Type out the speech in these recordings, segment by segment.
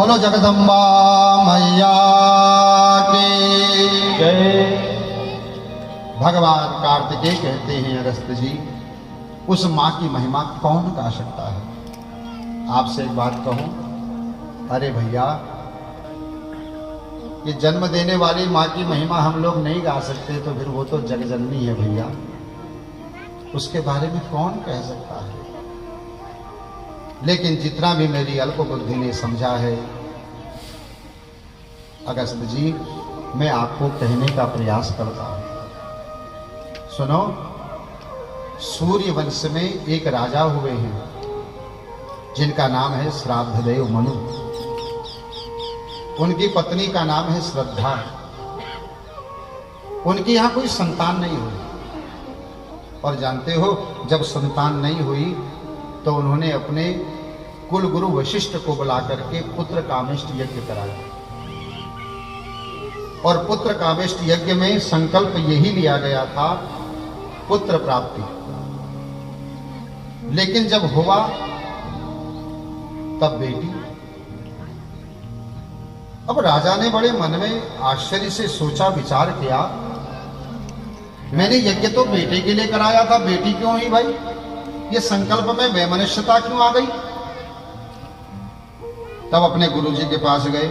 बोलो जगदम्बा मैया की जय। भगवान कार्तिकेय कहते हैं अगस्त्य जी, उस माँ की महिमा कौन गा सकता है। आपसे एक बात कहूं, अरे भैया, ये जन्म देने वाली माँ की महिमा हम लोग नहीं गा सकते तो फिर वो तो जगजननी है भैया, उसके बारे में कौन कह सकता है। लेकिन जितना भी मेरी अल्प बुद्धि ने समझा है अगस्त्य जी, मैं आपको कहने का प्रयास करता हूं। सुनो, सूर्य वंश में एक राजा हुए हैं जिनका नाम है श्राद्धदेव मनु। उनकी पत्नी का नाम है श्रद्धा। उनकी यहां कोई संतान नहीं हुई, और जानते हो जब संतान नहीं हुई तो उन्होंने अपने कुल गुरु वशिष्ठ को बुला करके पुत्र कामेष्ट यज्ञ कराया। और पुत्र कामेष्ट यज्ञ में संकल्प यही लिया गया था, पुत्र प्राप्ति। लेकिन जब हुआ तब बेटी। अब राजा ने बड़े मन में आश्चर्य से सोचा विचार किया, मैंने यज्ञ तो बेटे के लिए कराया था, बेटी क्यों हुई भाई? ये संकल्प में वैमनस्यता क्यों आ गई? तब अपने गुरुजी के पास गए।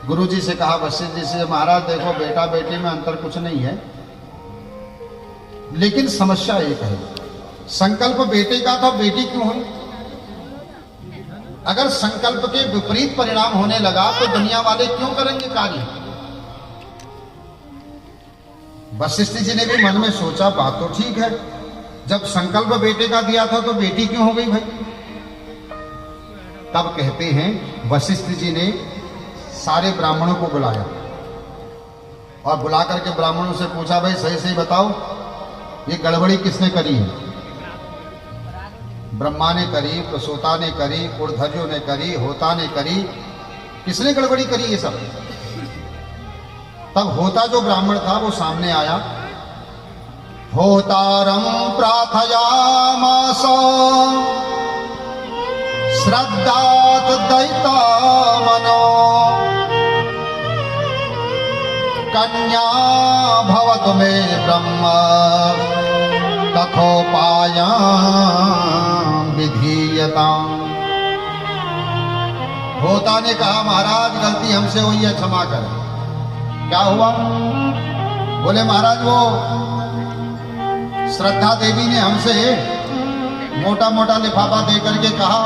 गुरुजी से कहा, वशिष्ठ जी से, महाराज देखो बेटा बेटी में अंतर कुछ नहीं है, लेकिन समस्या एक है, संकल्प बेटे का था, बेटी क्यों हुई? अगर संकल्प के विपरीत परिणाम होने लगा तो दुनिया वाले क्यों करेंगे कार्य? वशिष्ठ जी ने भी मन में सोचा, बात तो ठीक है, जब संकल्प बेटे का दिया था तो बेटी क्यों हो गई भाई? तब कहते हैं वशिष्ठ जी ने सारे ब्राह्मणों को बुलाया और बुला करके ब्राह्मणों से पूछा, भाई सही सही बताओ, ये गड़बड़ी किसने करी है? ब्रह्मा ने करी, प्रसूता ने करी, ऊर्ध्वजों ने करी, होता ने करी, किसने गड़बड़ी करी ये सब? तब होता जो ब्राह्मण था वो सामने आया। होतारं प्रार्थयामास श्रद्धात दयिता मनो कन्या भवतु मे ब्रह्म तथोपायां विधीयताम्। होता ने कहा, महाराज गलती हमसे हुई है, क्षमा करें। क्या हुआ? बोले महाराज वो श्रद्धा देवी ने हमसे मोटा मोटा लिफाफा दे करके कहा,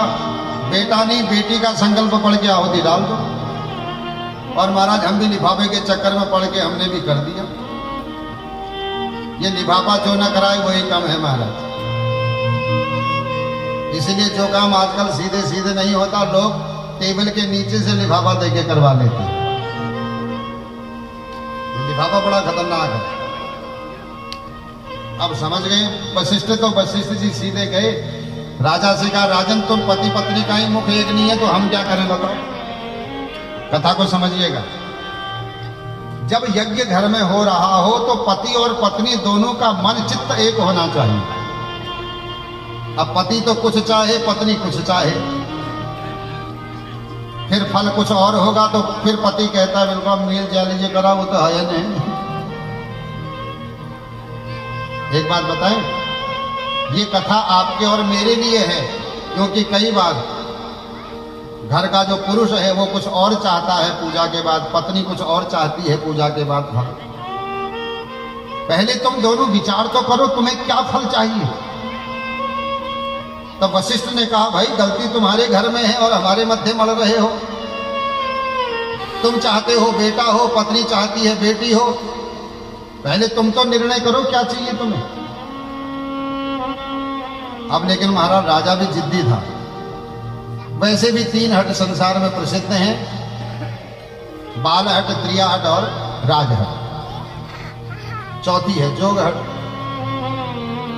बेटा नहीं बेटी का संकल्प पढ़ के आहुति डाल दो, और महाराज हम भी लिफाफे के चक्कर में पढ़ के हमने भी कर दिया। ये लिफाफा जो न कराए वही कम है महाराज। इसलिए जो काम आजकल सीधे सीधे नहीं होता, लोग टेबल के नीचे से लिफाफा देके करवा लेते हैं। लिफाफा बड़ा खतरनाक है। अब समझ गए वशिष्ठ? तो वशिष्ठ जी सीधे गए राजा से कहा, राजन तुम पति पत्नी का ही मुख एक नहीं है तो हम क्या करें बताओ? कथा को समझिएगा। जब यज्ञ घर में हो रहा हो तो पति और पत्नी दोनों का मन चित्त एक होना चाहिए। अब पति तो कुछ चाहे, पत्नी कुछ चाहे, फिर फल कुछ और होगा तो फिर पति कहता है बिल्कुल मेल जा लीजिए करा, वो तो है नहीं। एक बात बताएं, ये कथा आपके और मेरे लिए है, क्योंकि कई बार घर का जो पुरुष है वो कुछ और चाहता है पूजा के बाद, पत्नी कुछ और चाहती है पूजा के बाद। पहले तुम दोनों विचार तो करो तुम्हें क्या फल चाहिए। तब वशिष्ठ ने कहा, भाई गलती तुम्हारे घर में है और हमारे मध्य मल रहे हो। तुम चाहते हो बेटा हो, पत्नी चाहती है बेटी हो, पहले तुम तो निर्णय करो क्या चाहिए तुम्हें। अब लेकिन महाराज राजा भी जिद्दी था। वैसे भी 3 हट संसार में प्रसिद्ध हैं, बाल हट, त्रिया हट और राज हट। चौथी है जोग हट।